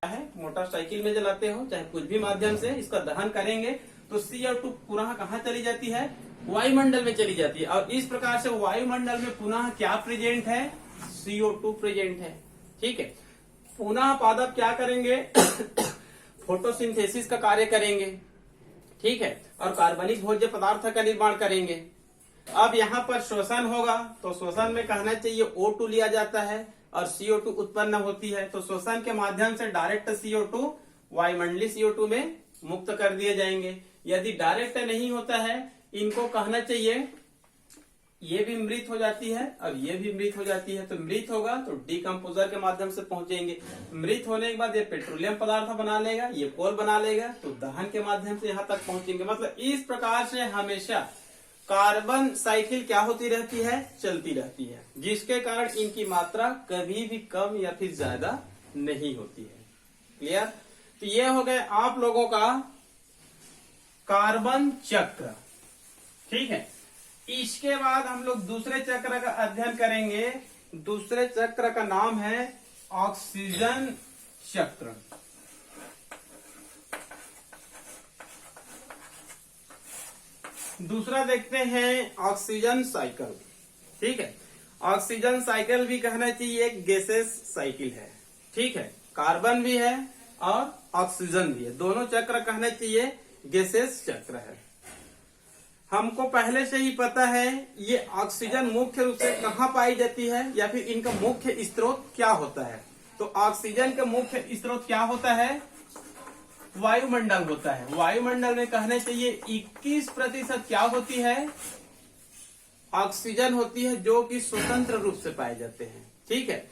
है, मोटरसाइकिल में जलाते हो चाहे कुछ भी माध्यम से इसका दहन करेंगे तो CO2 पुनः कहाँ चली जाती है, वायुमंडल में चली जाती है। और इस प्रकार से वायुमंडल में पुनः क्या प्रेजेंट है, CO2 प्रेजेंट है। ठीक है, पुनः पादप क्या करेंगे फोटोसिंथेसिस का कार्य करेंगे। ठीक है, और कार्बनिक भोज्य पदार्थ का निर्माण करेंगे। अब यहाँ पर श्वसन होगा तो श्वसन में कहना चाहिए O2 लिया जाता है और CO2 उत्पन्न होती है। तो श्वसन के माध्यम से डायरेक्ट CO2 वायुमंडलीय CO2 में मुक्त कर दिए जाएंगे। यदि डायरेक्ट नहीं होता है, इनको कहना चाहिए ये भी मृत हो जाती है और ये भी मृत हो जाती है। तो मृत होगा तो डिकम्पोजर के माध्यम से पहुंचेंगे। मृत होने के बाद ये पेट्रोलियम पदार्थ बना लेगा, ये कोल बना लेगा, तो दहन के माध्यम से यहाँ तक पहुंचेंगे। मतलब इस प्रकार से हमेशा कार्बन साइकिल क्या होती रहती है, चलती रहती है, जिसके कारण इनकी मात्रा कभी भी कम या फिर ज्यादा नहीं होती है। क्लियर? तो ये हो गए आप लोगों का कार्बन चक्र। ठीक है, इसके बाद हम लोग दूसरे चक्र का अध्ययन करेंगे। दूसरे चक्र का नाम है ऑक्सीजन चक्र। दूसरा देखते हैं ऑक्सीजन साइकिल। ठीक है, ऑक्सीजन साइकिल भी कहना चाहिए एक गैसेस साइकिल है। ठीक है, कार्बन भी है और ऑक्सीजन भी है, दोनों चक्र कहना चाहिए गैसेस चक्र है। हमको पहले से ही पता है ये ऑक्सीजन मुख्य रूप से कहाँ पाई जाती है या फिर इनका मुख्य स्रोत क्या होता है। तो ऑक्सीजन का मुख्य स्रोत क्या होता है, वायुमंडल होता है। वायुमंडल में कहना चाहिए 21% क्या होती है, ऑक्सीजन होती है, जो कि स्वतंत्र रूप से पाए जाते हैं। ठीक है,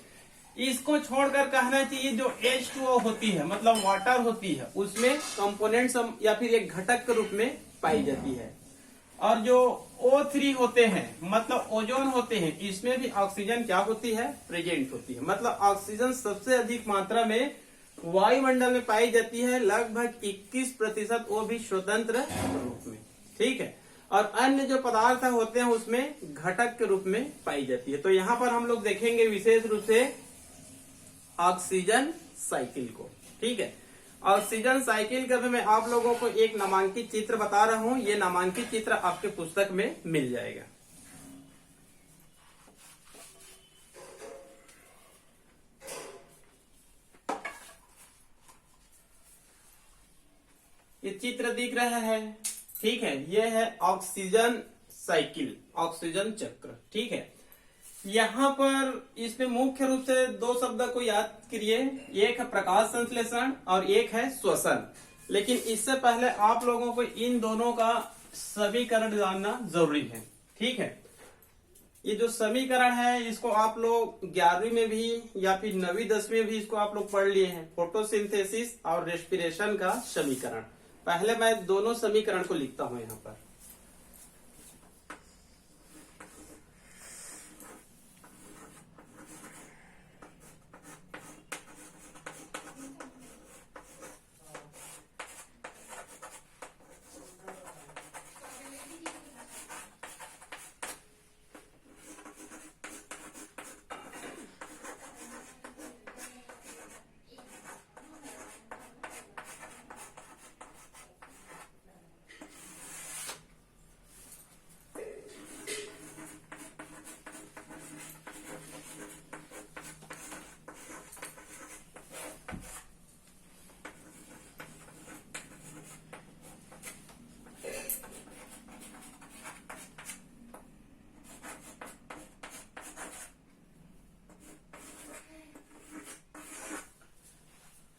इसको छोड़कर कहना चाहिए जो H2O होती है, मतलब वाटर होती है, उसमें कंपोनेंट्स या फिर एक घटक के रूप में पाई जाती है। और जो O3 होते हैं, मतलब ओजोन होते हैं, इसमें भी ऑक्सीजन क्या होती है, प्रेजेंट होती है। मतलब ऑक्सीजन सबसे अधिक मात्रा में वायुमंडल में पाई जाती है, लगभग 21%, वो भी स्वतंत्र रूप में। ठीक है, और अन्य जो पदार्थ होते हैं उसमें घटक के रूप में पाई जाती है। तो यहाँ पर हम लोग देखेंगे विशेष रूप से ऑक्सीजन साइकिल को। ठीक है, ऑक्सीजन साइकिल का भी मैं आप लोगों को एक नामांकित चित्र बता रहा हूं। ये नामांकित चित्र आपके पुस्तक में मिल जाएगा। ये चित्र दिख रहा है। ठीक है, ये है ऑक्सीजन साइकिल, ऑक्सीजन चक्र। ठीक है, यहाँ पर इसमें मुख्य रूप से दो शब्द को याद करिए, एक है प्रकाश संश्लेषण और एक है श्वसन। लेकिन इससे पहले आप लोगों को इन दोनों का समीकरण जानना जरूरी है। ठीक है, ये जो समीकरण है इसको आप लोग 11वीं में भी या फिर 9वीं 10वीं में भी इसको आप लोग पढ़ लिए हैं, फोटोसिंथेसिस और रेस्पिरेशन का समीकरण। पहले मैं दोनों समीकरण को लिखता हूं यहाँ पर।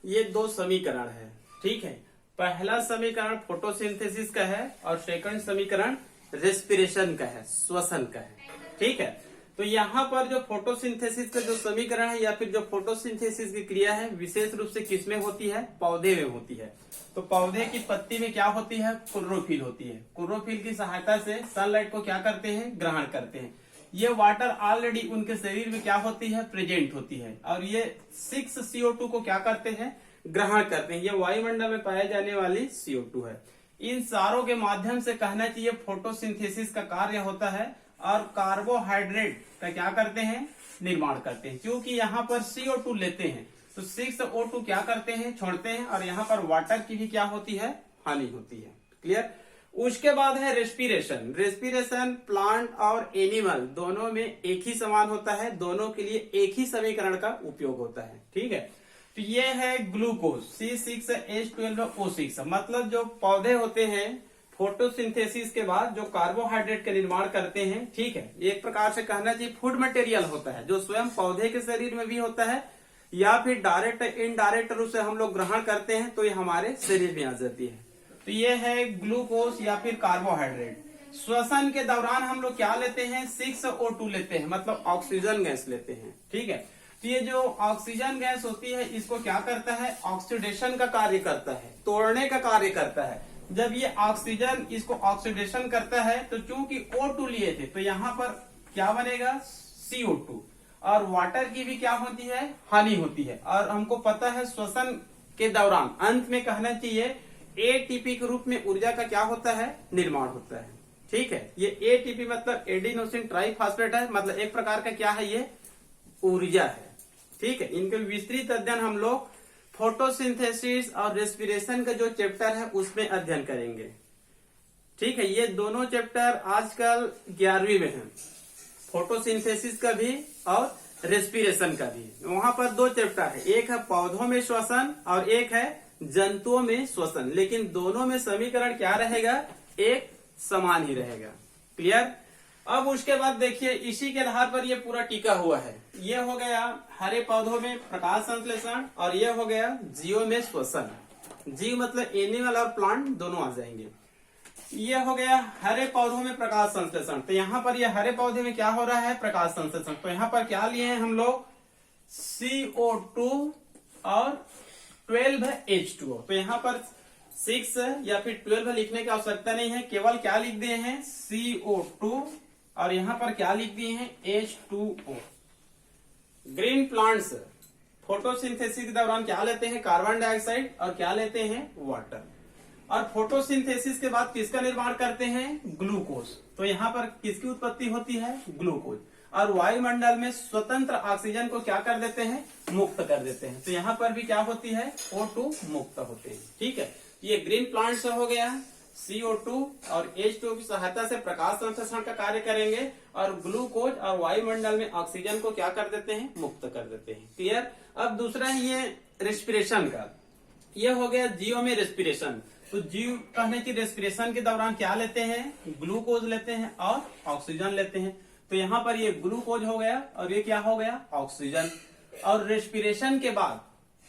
ये दो समीकरण है। ठीक है, पहला समीकरण फोटोसिंथेसिस का है और सेकंड समीकरण रेस्पिरेशन का है, श्वसन का है। ठीक है, तो यहाँ पर जो फोटोसिंथेसिस का जो समीकरण है या फिर जो फोटोसिंथेसिस की क्रिया है विशेष रूप से किसमें होती है, पौधे में होती है। तो पौधे की पत्ती में क्या होती है, क्लोरोफिल होती है। क्लोरोफिल की सहायता से सनलाइट को क्या करते हैं, ग्रहण करते हैं। ये वाटर ऑलरेडी उनके शरीर में क्या होती है, प्रेजेंट होती है, और ये 6 CO2 को क्या करते हैं, ग्रहण करते हैं। ये वायुमंडल में पाए जाने वाली CO2 है। इन सारों के माध्यम से कहना चाहिए फोटोसिंथेसिस का कार्य होता है और कार्बोहाइड्रेट का क्या करते हैं, निर्माण करते हैं। क्योंकि यहाँ पर CO2 लेते हैं, तो 6O2 क्या करते हैं, छोड़ते हैं, और यहाँ पर वाटर की भी क्या होती है, हानि होती है। क्लियर। उसके बाद है रेस्पिरेशन। रेस्पिरेशन प्लांट और एनिमल दोनों में एक ही समान होता है, दोनों के लिए एक ही समीकरण का उपयोग होता है। ठीक है, तो ये है ग्लूकोज C6H12O6। मतलब जो पौधे होते हैं फोटोसिंथेसिस के बाद जो कार्बोहाइड्रेट का निर्माण करते हैं, ठीक है, एक प्रकार से कहना चाहिए फूड मटेरियल होता है, जो स्वयं पौधे के शरीर में भी होता है या फिर डायरेक्ट इनडायरेक्ट रूप से हम लोग ग्रहण करते हैं तो ये हमारे शरीर में आ जाती है। तो ये है ग्लूकोज या फिर कार्बोहाइड्रेट। श्वसन के दौरान हम लोग क्या लेते हैं, 6O2 लेते हैं, मतलब ऑक्सीजन गैस लेते हैं। ठीक है, तो ये जो ऑक्सीजन गैस होती है इसको क्या करता है, ऑक्सीडेशन का कार्य करता है, तोड़ने का कार्य करता है। जब ये ऑक्सीजन इसको ऑक्सीडेशन करता है तो चूंकि O2 लिए थे तो यहाँ पर क्या बनेगा, CO2, और वाटर की भी क्या होती है, हानि होती है। और हमको पता है श्वसन के दौरान अंत में कहना चाहिए एटीपी के रूप में ऊर्जा का क्या होता है, निर्माण होता है। ठीक है, ये एटीपी मतलब एडिनोसिन ट्राइफॉस्फेट है, मतलब एक प्रकार का क्या है, ये ऊर्जा है। ठीक है, इनके विस्तृत अध्ययन हम लोग फोटोसिंथेसिस और रेस्पिरेशन का जो चैप्टर है उसमें अध्ययन करेंगे। ठीक है, ये दोनों चैप्टर आजकल 11वीं में है, फोटोसिंथेसिस का भी और रेस्पिरेशन का भी। वहां पर दो चैप्टर है, एक है पौधों में श्वसन और एक है जंतुओं में श्वसन, लेकिन दोनों में समीकरण क्या रहेगा, एक समान ही रहेगा। क्लियर। अब उसके बाद देखिए इसी के आधार पर ये पूरा टिका हुआ है। ये हो गया हरे पौधों में प्रकाश संश्लेषण और ये हो गया जीव में श्वसन। जीव मतलब एनिमल और प्लांट दोनों आ जाएंगे। ये हो गया हरे पौधों में प्रकाश संश्लेषण। तो यहाँ पर ये हरे पौधे में क्या हो रहा है, प्रकाश संश्लेषण। तो यहाँ पर क्या लिए हैं हम लोग, CO2 और 12H2O। तो यहाँ पर 6 या फिर 12 लिखने की आवश्यकता नहीं है, केवल क्या लिख दिए हैं, CO2 और यहाँ पर क्या लिख दिए हैं, H2O। ग्रीन प्लांट्स फोटोसिंथेसिस के दौरान क्या लेते हैं, कार्बन डाइऑक्साइड और क्या लेते हैं, वाटर। और फोटोसिंथेसिस के बाद किसका निर्माण करते हैं, ग्लूकोज। तो यहाँ पर किसकी उत्पत्ति होती है, ग्लूकोज। और वायुमंडल में स्वतंत्र ऑक्सीजन को क्या कर देते हैं, मुक्त कर देते हैं। तो यहाँ पर भी क्या होती है, O2 मुक्त होते हैं। ठीक है, ये ग्रीन प्लांट से हो गया, CO2 और H2O की सहायता से प्रकाश संश्लेषण का कार्य करेंगे और ग्लूकोज और वायुमंडल में ऑक्सीजन को क्या कर देते हैं, मुक्त कर देते हैं। क्लियर। अब दूसरा है ये रेस्पिरेशन का, ये हो गया जीव में रेस्पिरेशन। तो जीव कहने की रेस्पिरेशन के दौरान क्या लेते हैं, ग्लूकोज लेते हैं और ऑक्सीजन लेते हैं। तो यहाँ पर ये ग्लूकोज हो गया और ये क्या हो गया, ऑक्सीजन। और रेस्पिरेशन के बाद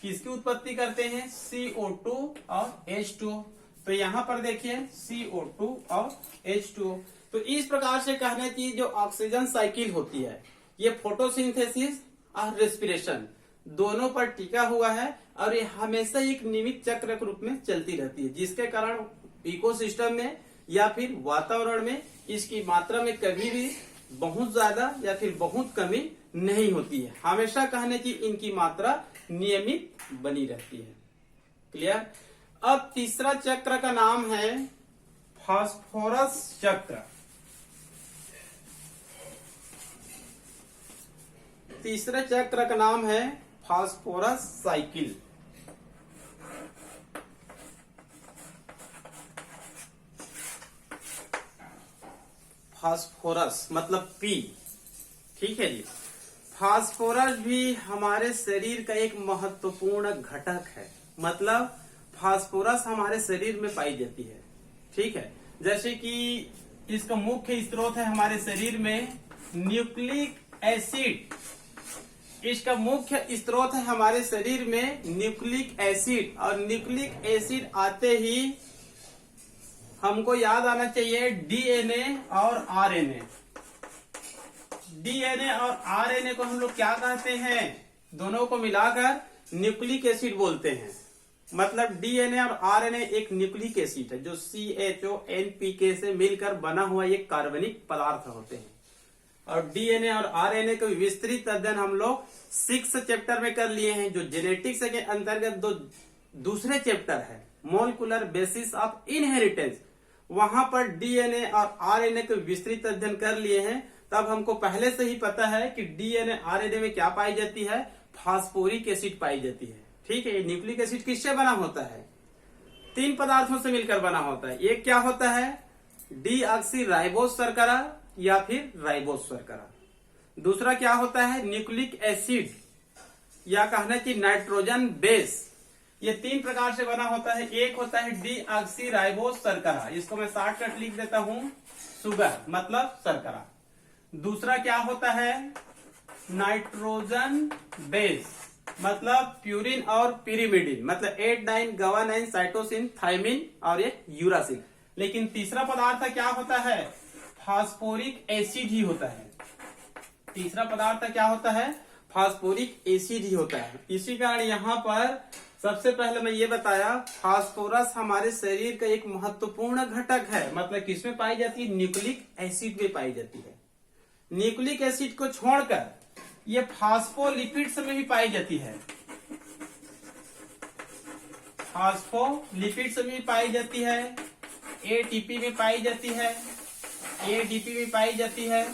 किसकी उत्पत्ति करते हैं, CO2 और H2O। तो यहाँ पर देखिए CO2 और H2O। तो इस प्रकार से कहना चाहिए जो ऑक्सीजन साइकिल होती है ये फोटोसिंथेसिस और रेस्पिरेशन दोनों पर टिका हुआ है और ये हमेशा एक नियमित चक्र के रूप में चलती रहती है, जिसके कारण इकोसिस्टम में या फिर वातावरण में इसकी मात्रा में कभी भी बहुत ज्यादा या फिर बहुत कमी नहीं होती है। हमेशा कहने की इनकी मात्रा नियमित बनी रहती है। क्लियर। अब तीसरा चक्र का नाम है फास्फोरस चक्र। तीसरे चक्र का नाम है फास्फोरस साइकिल। फास्फोरस मतलब पी। ठीक है जी। फास्फोरस भी हमारे शरीर का एक महत्वपूर्ण घटक है, मतलब फास्फोरस हमारे शरीर में पाई जाती है। ठीक है, जैसे कि इसका मुख्य स्रोत है हमारे शरीर में न्यूक्लिक एसिड। इसका मुख्य स्रोत है हमारे शरीर में न्यूक्लिक एसिड और न्यूक्लिक एसिड आते ही हमको याद आना चाहिए DNA और RNA। DNA और RNA को हम लोग क्या कहते हैं, दोनों को मिलाकर न्यूक्लिक एसिड बोलते हैं। मतलब DNA और RNA एक न्यूक्लिक एसिड है जो CHONPK से मिलकर बना हुआ एक कार्बनिक पदार्थ होते हैं। और DNA और RNA का विस्तृत अध्ययन हम लोग 6 चैप्टर में कर लिए हैं, जो जेनेटिक्स के अंतर्गत दूसरे चैप्टर है मोलिकुलर बेसिस ऑफ इनहेरिटेंस। वहां पर DNA और RNA का विस्तृत अध्ययन कर लिए हैं। तब हमको पहले से ही पता है कि DNA RNA में क्या पाई जाती है, फास्फोरिक एसिड पाई जाती है। ठीक है, ये न्यूक्लिक एसिड किससे बना होता है? 3 पदार्थों से मिलकर बना होता है। एक क्या होता है? डीऑक्सी राइबोस शर्करा या फिर राइबोस शर्करा। दूसरा क्या होता है? न्यूक्लिक एसिड या कहना कि नाइट्रोजन बेस। ये 3 प्रकार से बना होता है। एक होता है डीऑक्सी राइबोस शर्करा, इसको मैं शॉर्टकट लिख देता हूं शुगर, मतलब शर्करा। दूसरा क्या होता है? नाइट्रोजन बेस, मतलब प्यूरिन और पिरिमिडिन, मतलब 8,9 गवानाइन साइटोसिन थाइमिन और ये यूरासिल। लेकिन तीसरा पदार्थ क्या होता है? फास्फोरिक एसिड ही होता है। तीसरा पदार्थ क्या होता है? फास्फोरिक एसिड ही होता है। इसी कारण यहाँ पर सबसे पहले मैं ये बताया, फास्फोरस हमारे शरीर का एक महत्वपूर्ण घटक है। मतलब किसमें पाई जाती है? न्यूक्लिक एसिड में पाई जाती है। न्यूक्लिक एसिड को छोड़कर ये फास्फोलिपिड्स में भी पाई जाती है। फास्फोलिपिड्स में भी पाई जाती है, एटीपी में पाई जाती है, एडीपी में पाई जाती है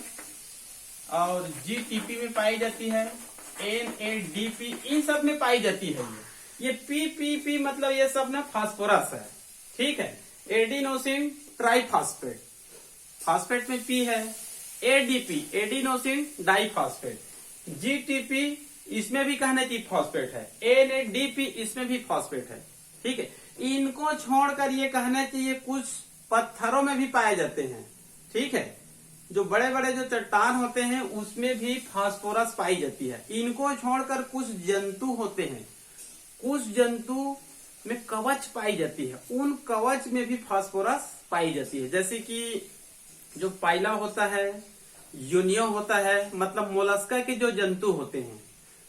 और जीटीपी में पाई जाती है, एनएडीपी, इन सब में पाई जाती है। ये पीपीपी मतलब ये सब ना फास्फोरस है। ठीक है, एडिनोसिन ट्राइफॉस्फेट, फास्फेट में पी है। एडीपी एडिनोसिन डाइफॉस्फेट, जीटीपी इसमें भी कहने की फॉस्फेट है, एनएडीपी इसमें भी फॉस्फेट है। ठीक है, इनको छोड़कर ये कहना चाहिए कुछ पत्थरों में भी पाए जाते हैं। ठीक है, जो बड़े बड़े जो चट्टान होते हैं उसमें भी फास्फोरस पाई जाती है। इनको छोड़कर कुछ जंतु होते हैं, कुछ जंतु में कवच पाई जाती है, उन कवच में भी फास्फोरस पाई जाती है। जैसे कि जो पाइला होता है, यूनियो होता है, मतलब मोलस्का के जो जंतु होते हैं,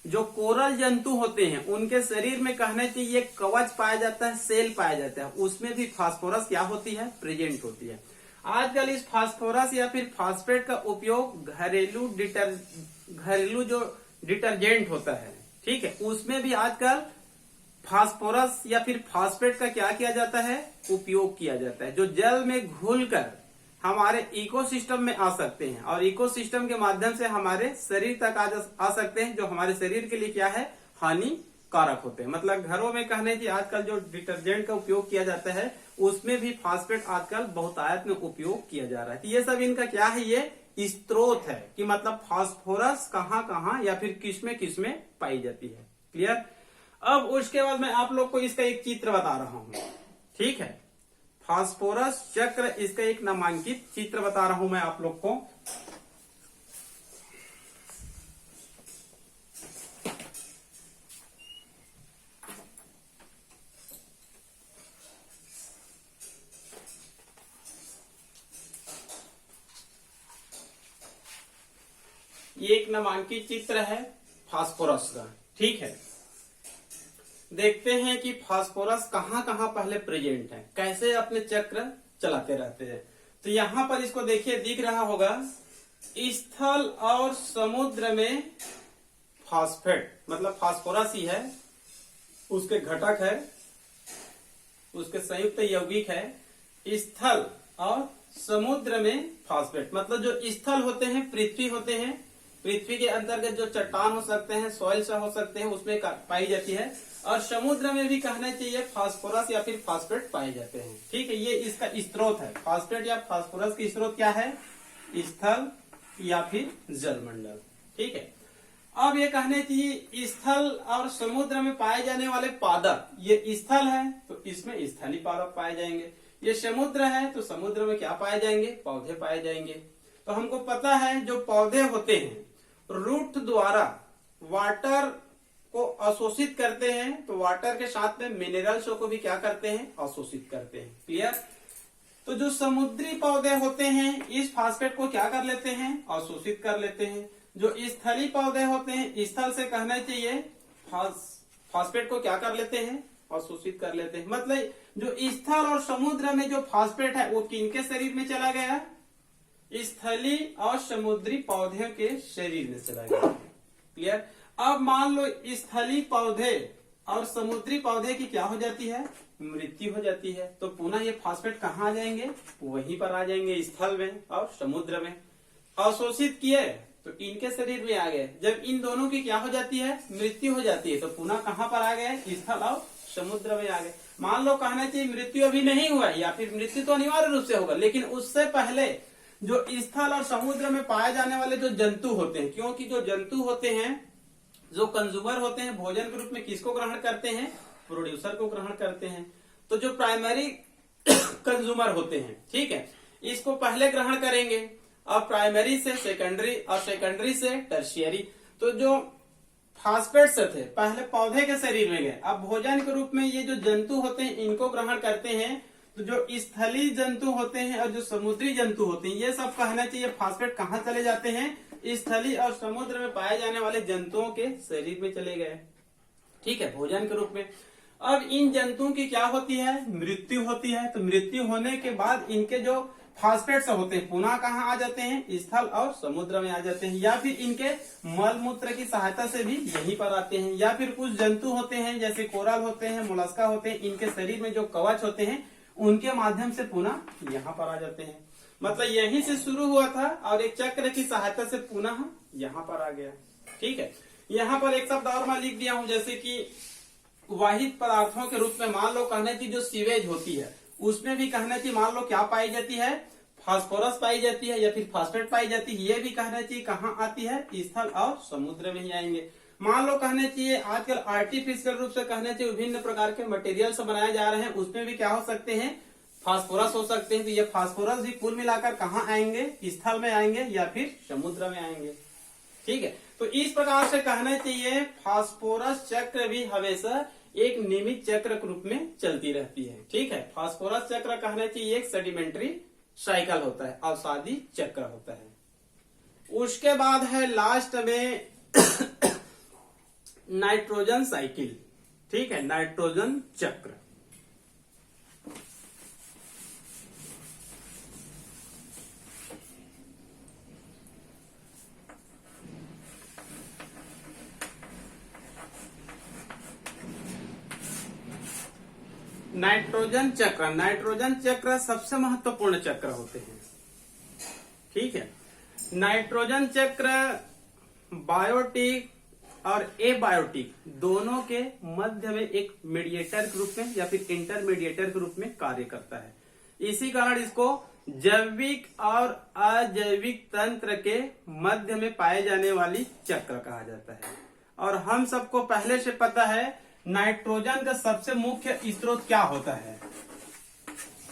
जो कोरल जंतु होते हैं, उनके शरीर में कहना चाहिए कवच पाया जाता है, सेल पाया जाता है, उसमें भी फास्फोरस क्या होती है? प्रेजेंट होती है। आजकल इस फास्फोरस या फिर फास्फेट का उपयोग घरेलू जो डिटर्जेंट होता है, ठीक है, उसमें भी आजकल फास्फोरस या फिर फास्फेट का क्या किया जाता है? उपयोग किया जाता है, जो जल में घुलकर हमारे इकोसिस्टम में आ सकते हैं और इकोसिस्टम के माध्यम से हमारे शरीर तक आ सकते हैं, जो हमारे शरीर के लिए क्या है? हानिकारक होते हैं। मतलब घरों में कहने की आजकल जो डिटर्जेंट का उपयोग किया जाता है उसमें भी फास्फेट आजकल बहुतायत में उपयोग किया जा रहा है। ये सब इनका क्या है? ये स्त्रोत है कि मतलब फास्फोरस कहाँ कहाँ या फिर किसमें पाई जाती है। क्लियर? अब उसके बाद मैं आप लोग को इसका एक चित्र बता रहा हूं। ठीक है, फास्फोरस चक्र, इसका एक नामांकित चित्र बता रहा हूं मैं आप लोग को। ये एक नामांकित चित्र है फास्फोरस का। ठीक है, देखते हैं कि फास्फोरस कहाँ कहाँ पहले प्रेजेंट है, कैसे अपने चक्र चलाते रहते हैं। तो यहाँ पर इसको देखिए, दिख रहा होगा, स्थल और समुद्र में फास्फेट, मतलब फास्फोरस ही है, उसके घटक है, उसके संयुक्त यौगिक है। स्थल और समुद्र में फास्फेट, मतलब जो स्थल होते हैं पृथ्वी होते हैं, पृथ्वी के अंतर्गत जो चट्टान हो सकते हैं, सॉइल से हो सकते हैं, उसमें पाई जाती है। और समुद्र में भी कहना चाहिए फास्फोरस या फिर फास्फेट पाए जाते हैं। ठीक है, ये इसका स्रोत है। फास्फेट या फास्फोरस की स्रोत क्या है? स्थल या फिर जलमंडल। ठीक है, अब ये कहने चाहिए स्थल और समुद्र में पाए जाने वाले पादप, ये स्थल है तो इसमें स्थलीय पादप पाए जाएंगे, ये समुद्र है तो समुद्र में क्या पाए जाएंगे? पौधे पाए जाएंगे। तो हमको पता है जो पौधे होते हैं रूट द्वारा वाटर को अवशोषित करते हैं, तो वाटर के साथ में मिनरल्सों को भी क्या करते हैं? अवशोषित करते हैं। क्लियर? तो जो समुद्री पौधे होते हैं इस फास्फेट को क्या कर लेते हैं? अवशोषित कर लेते हैं। जो स्थलीय पौधे होते हैं, स्थल से कहना चाहिए फास्फेट को क्या कर लेते हैं? अवशोषित कर लेते हैं। मतलब जो स्थल और समुद्र में जो फास्फेट है वो किनके शरीर में चला गया? स्थलीय और समुद्री पौधे के शरीर में चला गया। क्लियर? अब मान लो स्थलीय पौधे और समुद्री पौधे की क्या हो जाती है? मृत्यु हो जाती है, तो पुनः ये फास्फेट कहाँ आ जाएंगे? वहीं पर आ जाएंगे, स्थल में और समुद्र में। अवशोषित किए तो इनके शरीर में आ गए। जब इन दोनों की क्या हो जाती है, मृत्यु हो जाती है, तो पुनः कहाँ पर आ गए, स्थल और समुद्र में आ गए। मान लो कहना चाहिए मृत्यु अभी नहीं हुआ, या फिर मृत्यु तो अनिवार्य रूप से होगा, लेकिन उससे पहले जो स्थल और समुद्र में पाए जाने वाले जो जंतु होते हैं, क्योंकि जो जंतु होते हैं, जो कंज्यूमर होते हैं, भोजन के रूप में किसको ग्रहण करते हैं, प्रोड्यूसर को ग्रहण करते हैं। तो जो प्राइमरी कंज्यूमर होते हैं, ठीक है, इसको पहले ग्रहण करेंगे, और प्राइमरी से सेकेंडरी और सेकेंडरी से टर्शियरी। तो जो फास्फेट्स थे पहले पौधे के शरीर में गए, अब भोजन के रूप में ये जो जंतु होते हैं इनको ग्रहण करते हैं। तो जो स्थलीय जंतु होते हैं और जो समुद्री जंतु होते हैं, ये सब कहना चाहिए फास्फेट कहाँ चले जाते हैं, स्थलीय और समुद्र में पाए जाने वाले जंतुओं के शरीर में चले गए, ठीक है, भोजन के रूप में। अब इन जंतुओं की क्या होती है, मृत्यु होती है। तो मृत्यु होने के बाद इनके जो फास्फेट्स होते हैं पुनः कहाँ आ जाते हैं, स्थल और समुद्र में आ जाते हैं, या फिर इनके मल मूत्र की सहायता से भी यहीं पर आते हैं। या फिर कुछ जंतु होते हैं जैसे कोरल होते हैं, मोलस्का होते हैं, इनके शरीर में जो कवच होते हैं उनके माध्यम से पुनः यहाँ पर आ जाते हैं। मतलब यहीं से शुरू हुआ था और एक चक्र की सहायता से पुनः यहाँ पर आ गया, ठीक है। यहाँ पर एक शब्द और मैं लिख दिया हूँ, जैसे कि वाहित पदार्थों के रूप में मान लो कहने की जो सीवेज होती है उसमें भी कहना चाहिए मान लो क्या पाई जाती है, फास्फोरस पाई जाती है या फिर फास्फेट पाई जाती है। ये भी कहना चाहिए कहाँ आती है, स्थल और समुद्र में ही आएंगे। मान लो कहना चाहिए आजकल आर्टिफिशियल रूप से कहना चाहिए विभिन्न प्रकार के मटेरियल्स बनाए जा रहे हैं, उसमें भी क्या हो सकते हैं, फास्फोरस हो सकते हैं। तो ये फास्फोरस भी कुल मिलाकर कहाँ आएंगे, स्थल में आएंगे या फिर समुद्र में आएंगे, ठीक है। तो इस प्रकार से कहना चाहिए फास्फोरस चक्र भी हमेशा एक नियमित चक्र के रूप में चलती रहती है, ठीक है। फास्फोरस चक्र कहना चाहिए एक सेडिमेंट्री साइकिल होता है, अवसादी चक्र होता है। उसके बाद है लास्ट में नाइट्रोजन साइकिल, ठीक है, नाइट्रोजन चक्र। नाइट्रोजन चक्र, नाइट्रोजन चक्र सबसे महत्वपूर्ण चक्र होते हैं, ठीक है। नाइट्रोजन चक्र बायोटिक और एबायोटिक दोनों के मध्य में एक मीडिएटर के रूप में या फिर इंटरमीडिएटर के रूप में कार्य करता है। इसी कारण इसको जैविक और अजैविक तंत्र के मध्य में पाए जाने वाली चक्र कहा जाता है। और हम सबको पहले से पता है नाइट्रोजन का सबसे मुख्य स्रोत क्या होता है,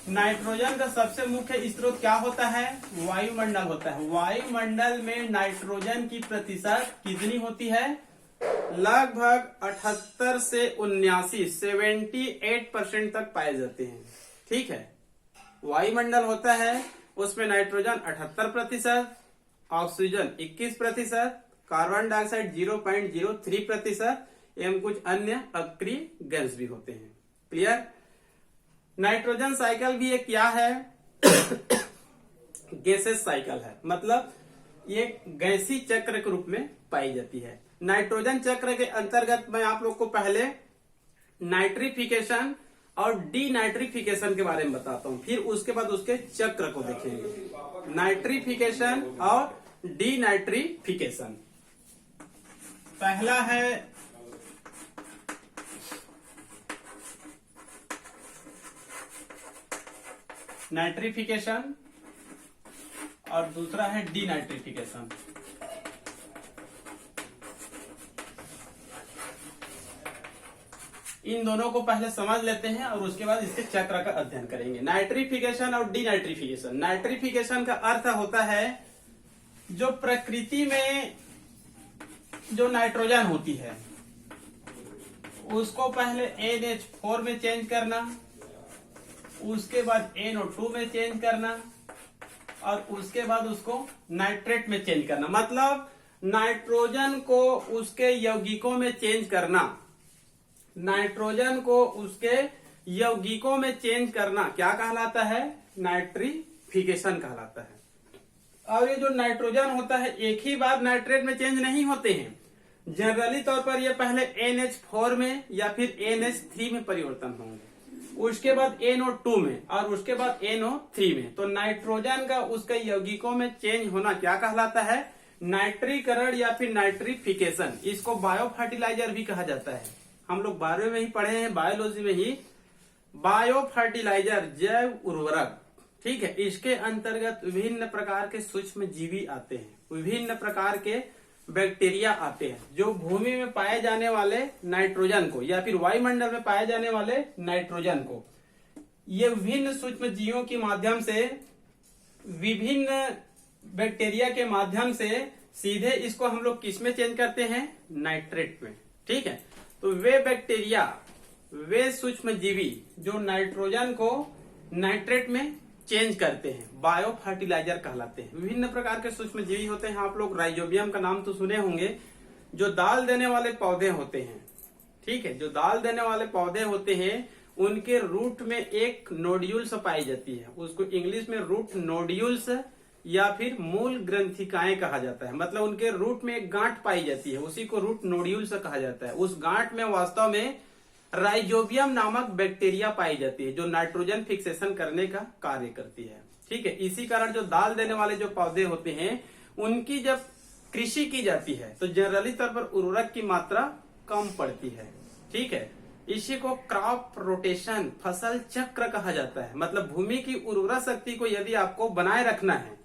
नाइट्रोजन का सबसे मुख्य स्रोत क्या होता है, वायुमंडल होता है। वायुमंडल में नाइट्रोजन की प्रतिशत कितनी होती है, लगभग 78 से 79, 78% तक पाए जाते हैं, ठीक है। वायुमंडल होता है उसमें नाइट्रोजन 78%, ऑक्सीजन 21%, कार्बन डाइऑक्साइड 0.03% एवं कुछ अन्य अक्रिय गैस भी होते हैं। क्लियर। नाइट्रोजन साइकिल भी एक क्या है गैसेस साइकिल है, मतलब ये गैसी चक्र के रूप में पाई जाती है। नाइट्रोजन चक्र के अंतर्गत मैं आप लोग को पहले नाइट्रिफिकेशन और डीनाइट्रिफिकेशन के बारे में बताता हूं, फिर उसके बाद उसके चक्र को देखेंगे। नाइट्रिफिकेशन और डीनाइट्रिफिकेशन। पहला है नाइट्रिफिकेशन और दूसरा है डीनाइट्रिफिकेशन। इन दोनों को पहले समझ लेते हैं और उसके बाद इसके चक्र का अध्ययन करेंगे। नाइट्रिफिकेशन और डीनाइट्रिफिकेशन। नाइट्रिफिकेशन का अर्थ होता है जो प्रकृति में जो नाइट्रोजन होती है उसको पहले NH4 में चेंज करना, उसके बाद NO2 में चेंज करना और उसके बाद उसको नाइट्रेट में चेंज करना। मतलब नाइट्रोजन को उसके यौगिकों में चेंज करना, नाइट्रोजन को उसके यौगिकों में चेंज करना क्या कहलाता है, नाइट्रिफिकेशन कहलाता है। और ये जो नाइट्रोजन होता है एक ही बार नाइट्रेट में चेंज नहीं होते हैं, जनरली तौर पर ये पहले NH4 में या फिर NH3 में परिवर्तन होंगे, उसके बाद NO2 में और उसके बाद NO3 में। तो नाइट्रोजन का उसके यौगिकों में चेंज होना क्या कहलाता है, नाइट्रीकरण या फिर नाइट्रिफिकेशन, इसको बायो फर्टिलाइजर भी कहा जाता है। हम लोग 12वीं में ही पढ़े हैं, बायोलॉजी में ही। बायो फर्टिलाइजर जैव उर्वरक, ठीक है, इसके अंतर्गत विभिन्न प्रकार के सूक्ष्म जीवी आते हैं, विभिन्न प्रकार के बैक्टीरिया आते हैं जो भूमि में पाए जाने वाले नाइट्रोजन को या फिर वायुमंडल में पाए जाने वाले नाइट्रोजन को, ये विभिन्न सूक्ष्म जीवों के माध्यम से, विभिन्न बैक्टीरिया के माध्यम से सीधे इसको हम लोग किस में चेंज करते हैं? नाइट्रेट में, ठीक है। तो वे बैक्टीरिया, वे सूक्ष्म जीवी जो नाइट्रोजन को नाइट्रेट में चेंज करते हैं, बायो फर्टिलाइजर कहलाते हैं। विभिन्न प्रकार के सूक्ष्म जीवी होते हैं। आप लोग राइजोबियम का नाम तो सुने होंगे, जो दाल देने वाले पौधे होते हैं, ठीक है, जो दाल देने वाले पौधे होते हैं उनके रूट में एक नोड्यूल्स पाई जाती है, उसको इंग्लिश में रूट नोड्यूल्स या फिर मूल ग्रंथिकाएं कहा जाता है। मतलब उनके रूट में एक गांठ पाई जाती है, उसी को रूट नोड्यूल्स कहा जाता है। उस गांठ में वास्तव में राइजोबियम नामक बैक्टीरिया पाई जाती है जो नाइट्रोजन फिक्सेशन करने का कार्य करती है, ठीक है। इसी कारण जो दाल देने वाले जो पौधे होते हैं उनकी जब कृषि की जाती है तो जनरली तौर पर उर्वरक की मात्रा कम पड़ती है, ठीक है। इसी को क्रॉप रोटेशन, फसल चक्र कहा जाता है। मतलब भूमि की उर्वरा शक्ति को यदि आपको बनाए रखना है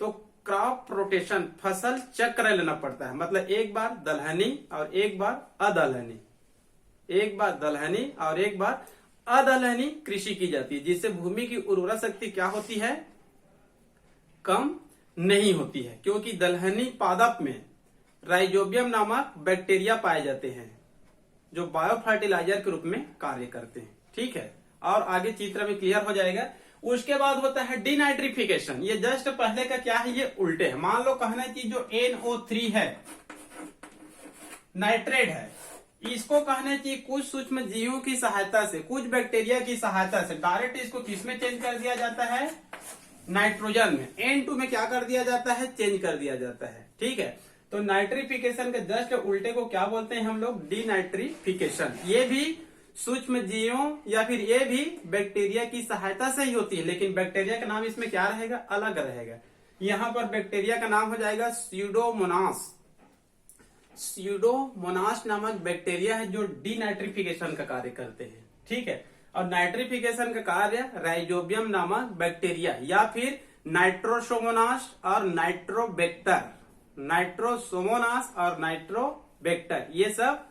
तो क्रॉप रोटेशन, फसल चक्र लेना पड़ता है। मतलब एक बार दलहनी और एक बार अदलहनी, एक बार दलहनी और एक बार अदलहनी कृषि की जाती है, जिससे भूमि की उर्वरा शक्ति क्या होती है? कम नहीं होती है, क्योंकि दलहनी पादप में राइजोबियम नामक बैक्टीरिया पाए जाते हैं जो बायो फर्टिलाइजर के रूप में कार्य करते हैं, ठीक है। और आगे चित्र में क्लियर हो जाएगा। उसके बाद होता है डिनाइट्रिफिकेशन। ये जस्ट पहले का क्या है, ये उल्टे है। मान लो कहना चाहिए जो NO3 है, नाइट्रेट है, इसको कहना चाहिए कुछ सूक्ष्म जीवों की सहायता से, कुछ बैक्टीरिया की सहायता से डायरेक्ट इसको किसमें चेंज कर दिया जाता है? नाइट्रोजन में। N2 में क्या कर दिया जाता है? चेंज कर दिया जाता है, ठीक है। तो नाइट्रिफिकेशन के जस्ट उल्टे को क्या बोलते हैं हम लोग? डिनाइट्रिफिकेशन। ये भी सूक्ष्म जीवों या फिर ये भी बैक्टीरिया की सहायता से ही होती है, लेकिन बैक्टीरिया का नाम इसमें क्या रहेगा? अलग रहेगा। यहाँ पर बैक्टीरिया का नाम हो जाएगा स्यूडोमोनास। स्यूडोमोनास नामक बैक्टीरिया है जो डिनाइट्रिफिकेशन का कार्य करते हैं, ठीक है। और नाइट्रिफिकेशन का कार्य राइजोबियम नामक बैक्टीरिया या फिर नाइट्रोसोमोनास और नाइट्रोबैक्टर, नाइट्रोसोमोनास और नाइट्रोबैक्टर, ये सब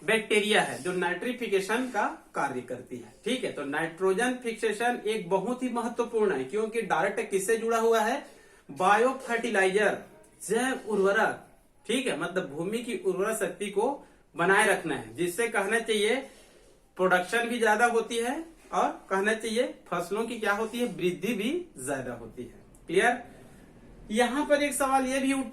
बैक्टीरिया है जो नाइट्रिफिकेशन का कार्य करती है, ठीक है। तो नाइट्रोजन फिक्सेशन एक बहुत ही महत्वपूर्ण है, क्योंकि डायरेक्ट किससे जुड़ा हुआ है? बायो फर्टिलाइजर, जैव उर्वरक, ठीक है। मतलब भूमि की उर्वरा शक्ति को बनाए रखना है, जिससे कहना चाहिए प्रोडक्शन भी ज्यादा होती है और कहना चाहिए फसलों की क्या होती है? वृद्धि भी ज्यादा होती है। क्लियर? यहाँ पर एक सवाल ये भी उठता